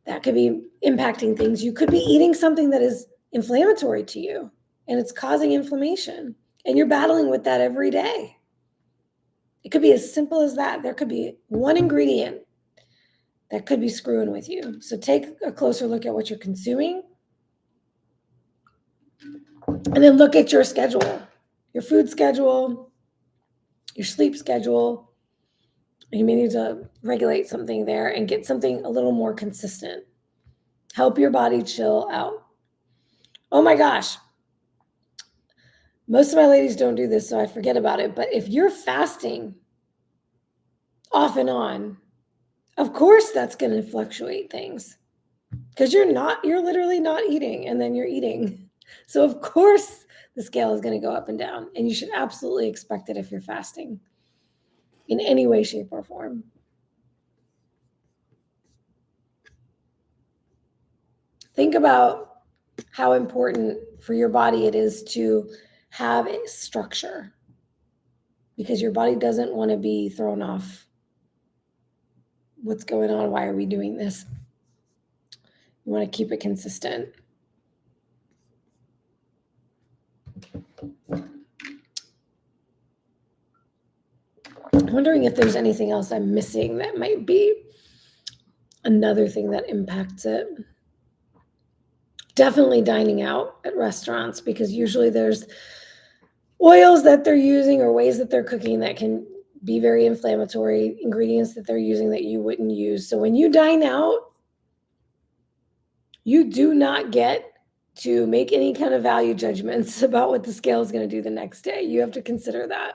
that could be impacting things. You could be eating something that is inflammatory to you, and it's causing inflammation, and you're battling with that every day. It could be as simple as that. There could be one ingredient that could be screwing with you. So take a closer look at what you're consuming, and then look at your schedule, your food schedule, your sleep schedule. You may need to regulate something there and get something a little more consistent. Help your body chill out. Oh my gosh. Most of my ladies don't do this, so I forget about it. But if you're fasting off and on, of course that's going to fluctuate things, because you're literally not eating, and then you're eating. So of course the scale is going to go up and down, and you should absolutely expect it if you're fasting in any way, shape, or form. Think about how important for your body it is to have a structure, because your body doesn't want to be thrown off. What's going on? Why are we doing this? You want to keep it consistent. I'm wondering if there's anything else I'm missing that might be another thing that impacts it. Definitely dining out at restaurants, because usually there's oils that they're using or ways that they're cooking that can be very inflammatory, ingredients that they're using that you wouldn't use. So when you dine out, you do not get to make any kind of value judgments about what the scale is going to do the next day. You have to consider that.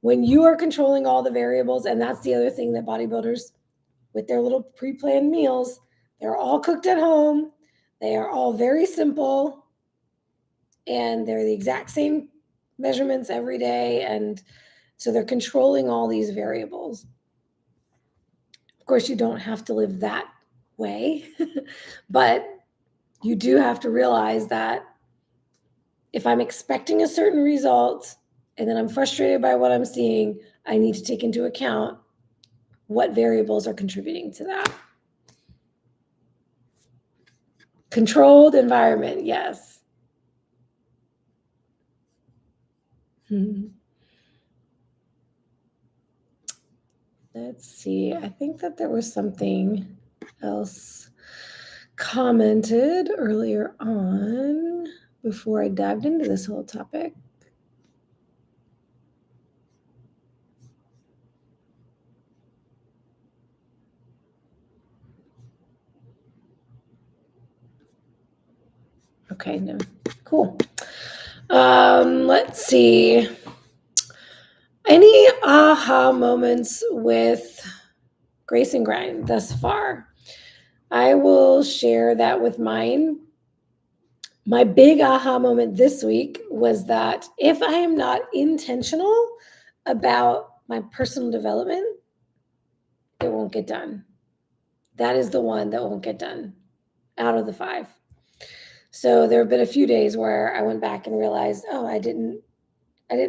When you are controlling all the variables, and that's the other thing that bodybuilders with their little pre-planned meals, they're all cooked at home. They are all very simple, and they're the exact same measurements every day. And so they're controlling all these variables. Of course, you don't have to live that way, but you do have to realize that if I'm expecting a certain result and then I'm frustrated by what I'm seeing, I need to take into account what variables are contributing to that. Controlled environment, yes. Let's see. I think that there was something else commented earlier on before I dived into this whole topic. Okay, no, cool. Let's see. Any aha moments with Grace and Grind thus far? I will share that with mine. My big aha moment this week was that if I am not intentional about my personal development, it won't get done. That is the one that won't get done out of the 5. So there have been a few days where I went back and realized, oh, I didn't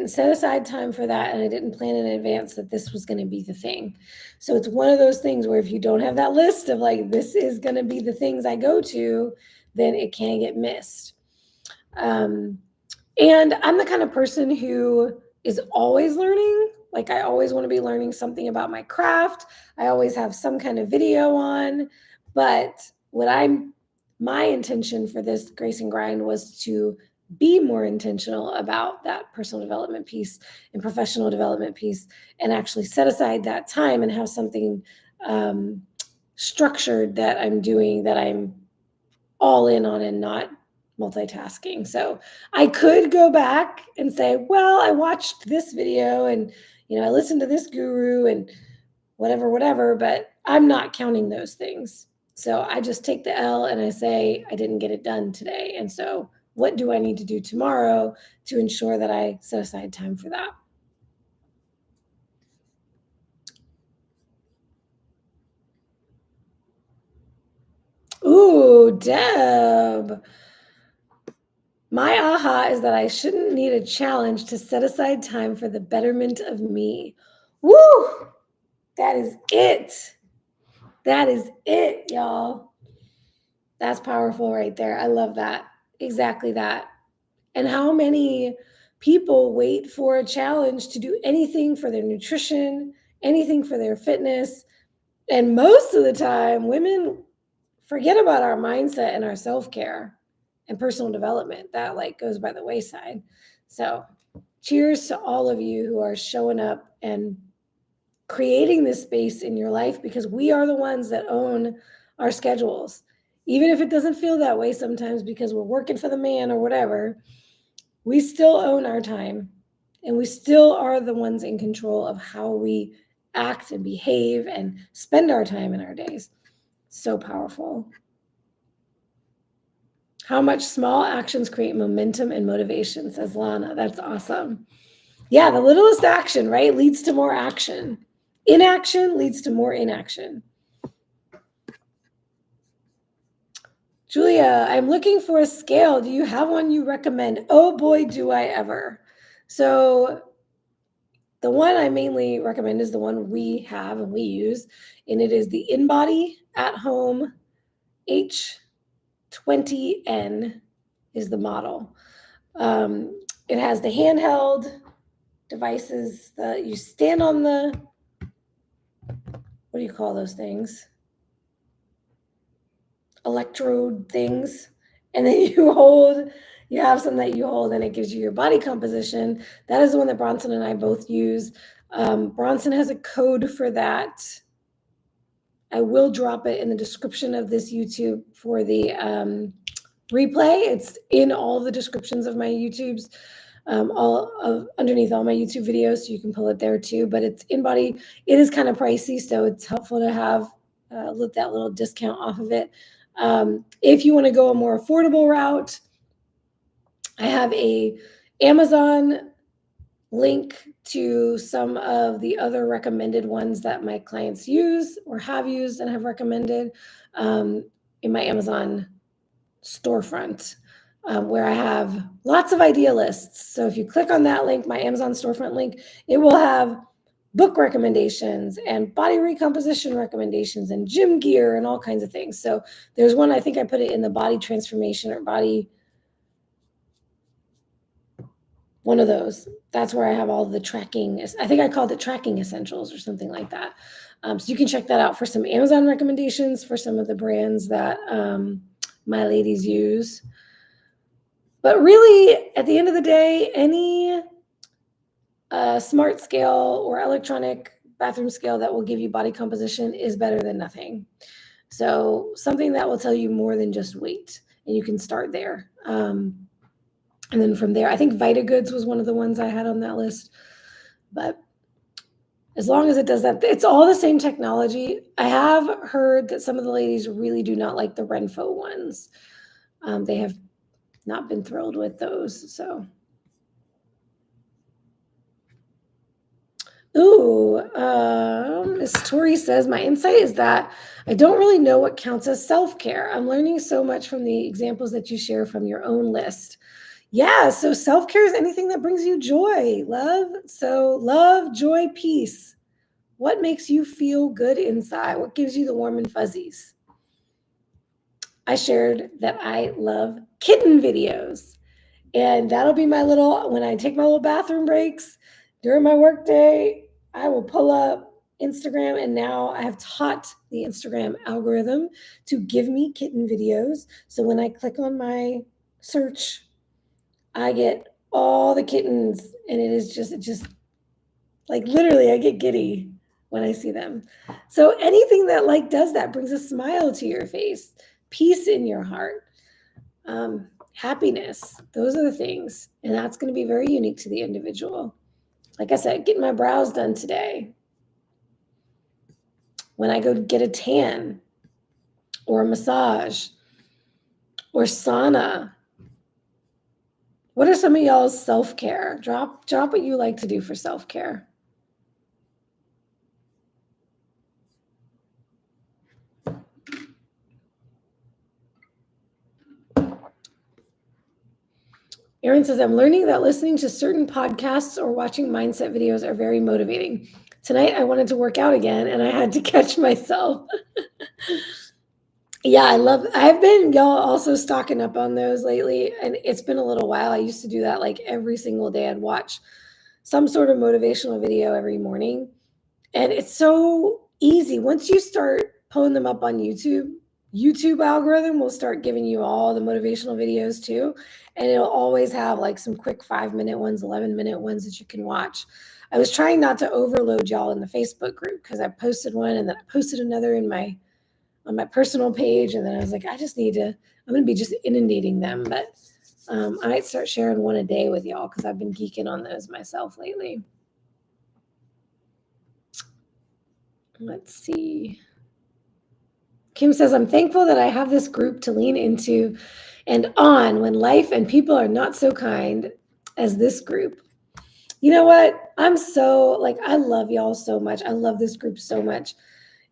set aside time for that, and I didn't plan in advance that this was going to be the thing. So it's one of those things where if you don't have that list of like, this is going to be the things I go to, then it can get missed. And I'm the kind of person who is always learning. Like I always want to be learning something about my craft. I always have some kind of video on, but my intention for this Grace and Grind was to be more intentional about that personal development piece and professional development piece, and actually set aside that time and have something structured that I'm doing, that I'm all in on and not multitasking. So I could go back and say, well, I watched this video and, I listened to this guru and whatever, but I'm not counting those things. So I just take the L and I say, I didn't get it done today. And so what do I need to do tomorrow to ensure that I set aside time for that? Ooh, Deb. My aha is that I shouldn't need a challenge to set aside time for the betterment of me. Woo! That is it. That is it, y'all. That's powerful right there. I love that. Exactly that. And how many people wait for a challenge to do anything for their nutrition, anything for their fitness? And most of the time, women forget about our mindset and our self-care and personal development. That like goes by the wayside. So cheers to all of you who are showing up and creating this space in your life, because we are the ones that own our schedules. Even if it doesn't feel that way sometimes because we're working for the man or whatever, we still own our time, and we still are the ones in control of how we act and behave and spend our time in our days. So powerful. How much small actions create momentum and motivation, says Lana. That's awesome. Yeah, the littlest action, right, leads to more action. Inaction leads to more inaction. Julia, I'm looking for a scale. Do you have one you recommend? Oh boy, do I ever. So the one I mainly recommend is the one we have and we use, and it is the InBody at Home H20N is the model. It has the handheld devices that you stand on the, what do you call those things? Electrode things. And then you have some that you hold, and it gives you your body composition. That is the one that Bronson and I both use. Bronson has a code for that. I will drop it in the description of this YouTube for the replay. It's in all the descriptions of my YouTubes, underneath all my YouTube videos, so you can pull it there too. But it's InBody. It is kind of pricey, so it's helpful to have that little discount off of it. If you want to go a more affordable route, I have a Amazon link to some of the other recommended ones that my clients use or have used and have recommended in my Amazon storefront. where I have lots of idea lists. So if you click on that link, my Amazon storefront link, it will have book recommendations and body recomposition recommendations and gym gear and all kinds of things. So there's one, I think I put it in the body transformation or body, one of those. That's where I have all the tracking. I think I called it tracking essentials or something like that. So you can check that out for some Amazon recommendations for some of the brands that my ladies use. But really, at the end of the day, any smart scale or electronic bathroom scale that will give you body composition is better than nothing. So something that will tell you more than just weight, and you can start there. And then from there, I think VitaGoods was one of the ones I had on that list. But as long as it does that, it's all the same technology. I have heard that some of the ladies really do not like the Renpho ones. They have not been thrilled with those. So, Miss Tori says, my insight is that I don't really know what counts as self-care. I'm learning so much from the examples that you share from your own list. Yeah, so self-care is anything that brings you joy, love. So love, joy, peace. What makes you feel good inside? What gives you the warm and fuzzies? I shared that I love kitten videos. And that'll be my little, when I take my little bathroom breaks during my work day, I will pull up Instagram. And now I have taught the Instagram algorithm to give me kitten videos. So when I click on my search, I get all the kittens, and it just like literally I get giddy when I see them. So anything that like does that brings a smile to your face, peace in your heart, happiness. Those are the things, and that's going to be very unique to the individual. Like I said, getting my brows done today. When I go get a tan or a massage or sauna. What are some of y'all's self-care? Drop what you like to do for self-care. Erin says, I'm learning that listening to certain podcasts or watching mindset videos are very motivating. Tonight, I wanted to work out again, and I had to catch myself. Yeah, I've been, y'all, also stocking up on those lately, and it's been a little while. I used to do that like every single day. I'd watch some sort of motivational video every morning, and it's so easy. Once you start pulling them up on YouTube algorithm will start giving you all the motivational videos too. And it'll always have like some quick 5-minute ones, 11-minute ones that you can watch. I was trying not to overload y'all in the Facebook group because I posted one and then I posted another on my personal page. And then I was like, I'm going to be just inundating them. But I might start sharing one a day with y'all because I've been geeking on those myself lately. Let's see. Kim says, I'm thankful that I have this group to lean into and on when life and people are not so kind as this group. You know what? I love y'all so much. I love this group so much.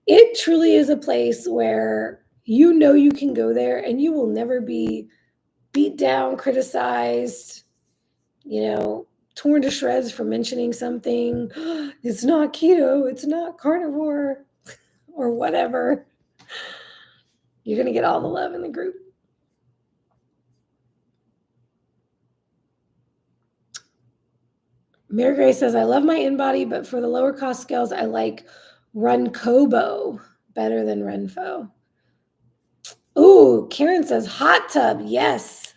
It truly is a place where you know you can go there and you will never be beat down, criticized, torn to shreds for mentioning something. It's not keto, it's not carnivore, or whatever. You're going to get all the love in the group. Mary Grace says, I love my InBody, but for the lower cost scales, I like Runcobo better than Renpho. Ooh, Karen says, hot tub. Yes.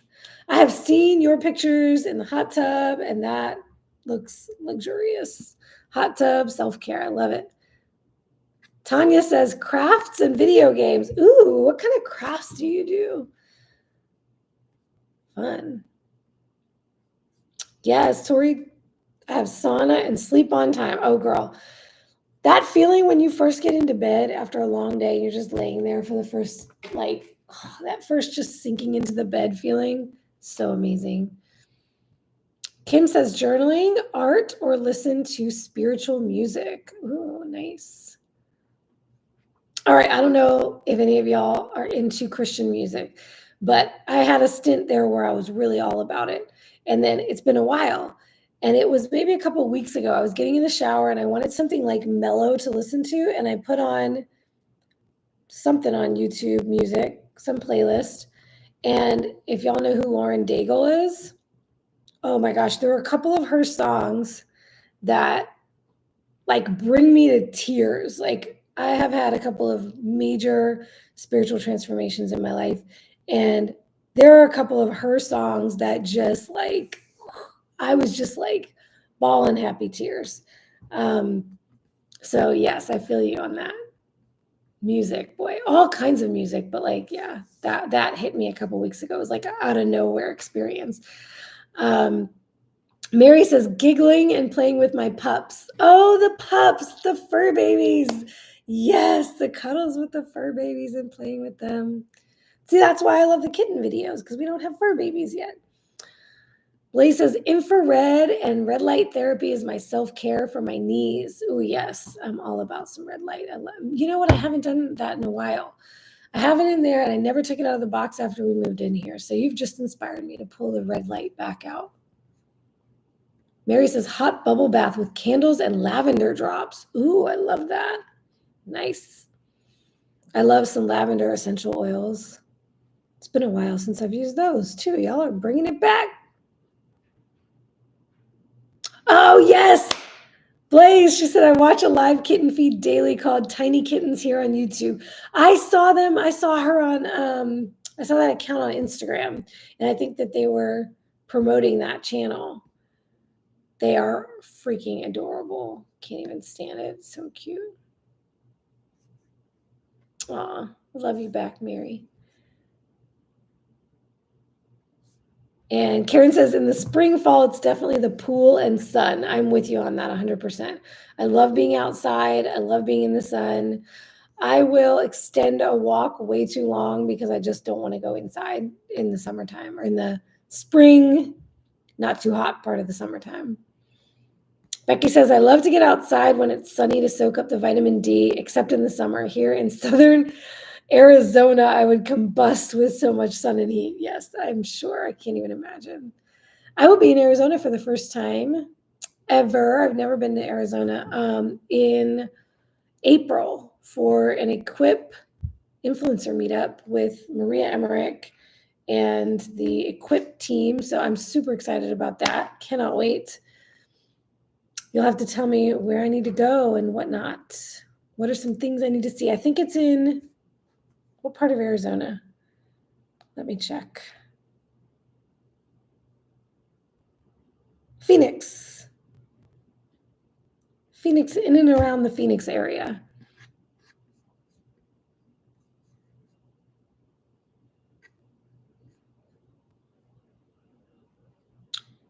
I have seen your pictures in the hot tub, and that looks luxurious. Hot tub, self-care. I love it. Tanya says, crafts and video games. Ooh, what kind of crafts do you do? Fun. Yes, Tori, I have sauna and sleep on time. Oh, girl. That feeling when you first get into bed after a long day, you're just laying there for the first, that first just sinking into the bed feeling. So amazing. Kim says, journaling, art, or listen to spiritual music. Ooh, nice. All right, I don't know if any of y'all are into Christian music, But I had a stint there where I was really all about it. And then it's been a while. And it was maybe a couple of weeks ago. I was getting in the shower and I wanted something like mellow to listen to. And I put on something on YouTube music, some playlist. And if y'all know who Lauren Daigle is, oh my gosh, there were a couple of her songs that like bring me to tears. Like I have had a couple of major spiritual transformations in my life. And there are a couple of her songs that just like, I was just like bawling happy tears. So yes, I feel you on that. Music, boy, all kinds of music, but like, yeah, that hit me a couple weeks ago. It was like out of nowhere experience. Mary says, giggling and playing with my pups. Oh, the pups, the fur babies. Yes, the cuddles with the fur babies and playing with them. See, that's why I love the kitten videos, because we don't have fur babies yet. Blaze says, infrared and red light therapy is my self-care for my knees. Oh, yes, I'm all about some red light. You know what? I haven't done that in a while. I have it in there, and I never took it out of the box after we moved in here. So you've just inspired me to pull the red light back out. Mary says, hot bubble bath with candles and lavender drops. Ooh, I love that. Nice. I love some lavender essential oils. It's been a while since I've used those too. Y'all are bringing it back. Oh, yes. Blaze, she said, I watch a live kitten feed daily called Tiny Kittens here on YouTube. I saw them. I saw her on, I saw that account on Instagram. And I think that they were promoting that channel. They are freaking adorable. Can't even stand it. It's so cute. Aw, I love you back, Mary. And Karen says, in the spring, fall, it's definitely the pool and sun. I'm with you on that 100%. I love being outside. I love being in the sun. I will extend a walk way too long because I just don't want to go inside in the summertime or in the spring, not too hot part of the summertime. Becky says, I love to get outside when it's sunny to soak up the vitamin D, except in the summer. Here in southern Arizona, I would combust with so much sun and heat. Yes, I'm sure. I can't even imagine. I will be in Arizona for the first time ever. I've never been to Arizona in April for an Equip influencer meetup with Maria Emmerich and the Equip team. So I'm super excited about that. Cannot wait. You'll have to tell me where I need to go and whatnot. What are some things I need to see? I think it's in what part of Arizona? Let me check. Phoenix. Phoenix, in and around the Phoenix area.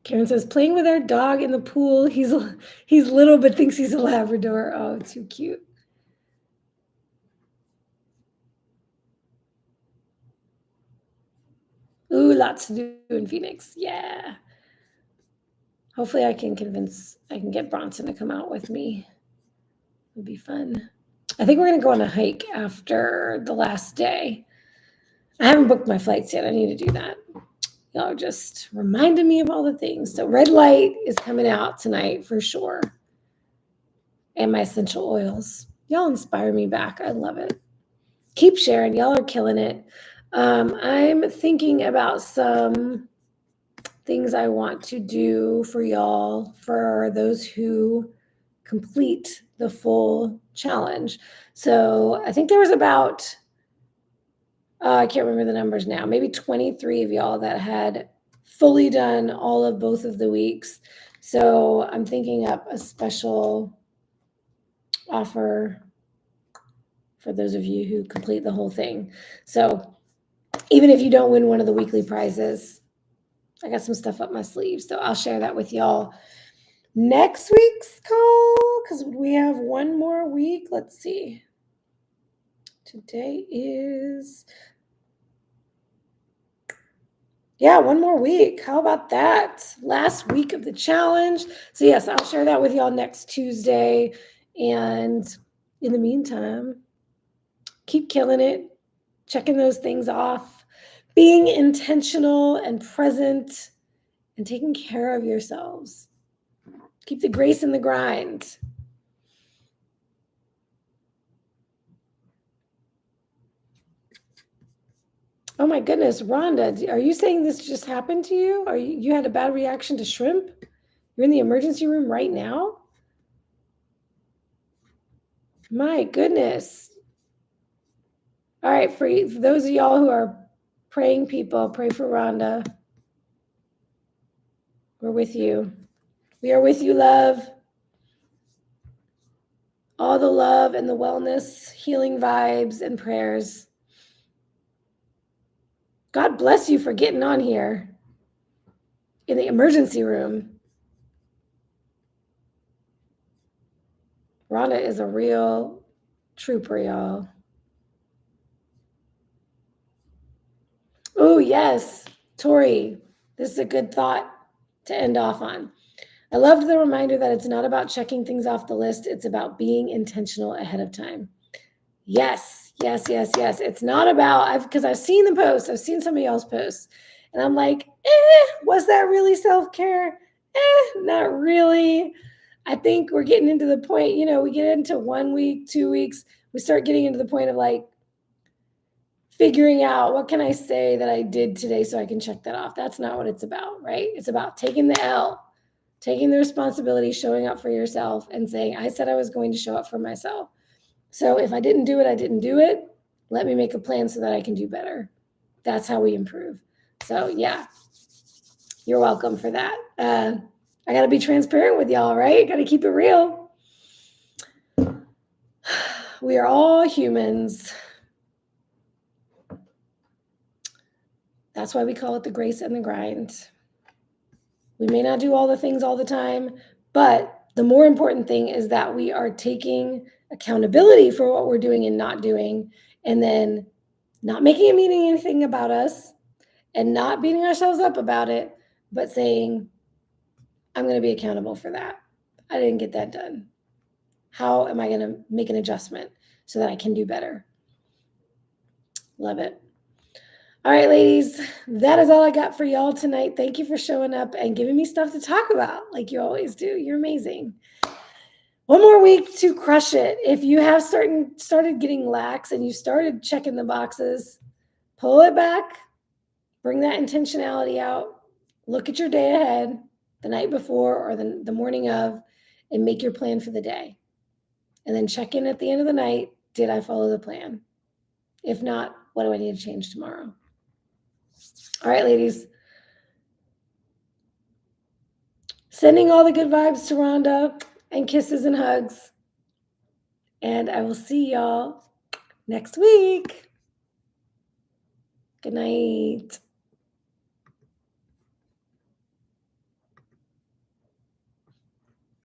Karen says, playing with our dog in the pool. He's little but thinks he's a Labrador. Oh, too cute. Ooh, lots to do in Phoenix. Yeah. Hopefully I can get Bronson to come out with me. It'd be fun. I think we're going to go on a hike after the last day. I haven't booked my flights yet. I need to do that. Y'all are just reminding me of all the things. So red light is coming out tonight for sure. And my essential oils. Y'all inspire me back. I love it. Keep sharing. Y'all are killing it. I'm thinking about some things I want to do for y'all, for those who complete the full challenge. So I think there was about, I can't remember the numbers now, maybe 23 of y'all that had fully done all of both of the weeks. So I'm thinking up a special offer for those of you who complete the whole thing. So even if you don't win one of the weekly prizes, I got some stuff up my sleeve. So I'll share that with y'all next week's call because we have one more week. Let's see. Today is, yeah, one more week. How about that? Last week of the challenge. So yes, I'll share that with y'all next Tuesday. And in the meantime, keep killing it, checking those things off, being intentional and present and taking care of yourselves. Keep the grace in the grind. Oh my goodness, Rhonda, are you saying this just happened to you? You had a bad reaction to shrimp? You're in the emergency room right now? My goodness. All right, for those of y'all who are praying people, pray for Rhonda. We're with you. We are with you, love. All the love and the wellness, healing vibes and prayers. God bless you for getting on here in the emergency room. Rhonda is a real trooper, y'all. Oh, yes. Tori, this is a good thought to end off on. I loved the reminder that it's not about checking things off the list. It's about being intentional ahead of time. Yes, yes, yes, yes. It's not about, because I've seen the posts. I've seen some of y'all's posts. And I'm like, was that really self-care? Not really. I think we're getting into the point, we get into 1 week, 2 weeks. We start getting into the point of like figuring out what can I say that I did today so I can check that off. That's not what it's about, right? It's about taking the L, taking the responsibility, showing up for yourself and saying, I said I was going to show up for myself. So if I didn't do it, I didn't do it. Let me make a plan so that I can do better. That's how we improve. So yeah, you're welcome for that. I got to be transparent with y'all, right? Got to keep it real. We are all humans. That's why we call it the grace and the grind. We may not do all the things all the time, but the more important thing is that we are taking accountability for what we're doing and not doing, and then not making it mean anything about us and not beating ourselves up about it, but saying, I'm going to be accountable for that. I didn't get that done. How am I going to make an adjustment so that I can do better? Love it. All right, ladies, that is all I got for y'all tonight. Thank you for showing up and giving me stuff to talk about like you always do. You're amazing. One more week to crush it. If you have started getting lax and you started checking the boxes, pull it back, bring that intentionality out, look at your day ahead, the night before or the morning of, and make your plan for the day. And then check in at the end of the night. Did I follow the plan? If not, what do I need to change tomorrow? All right, ladies. Sending all the good vibes to Rhonda and kisses and hugs. And I will see y'all next week. Good night.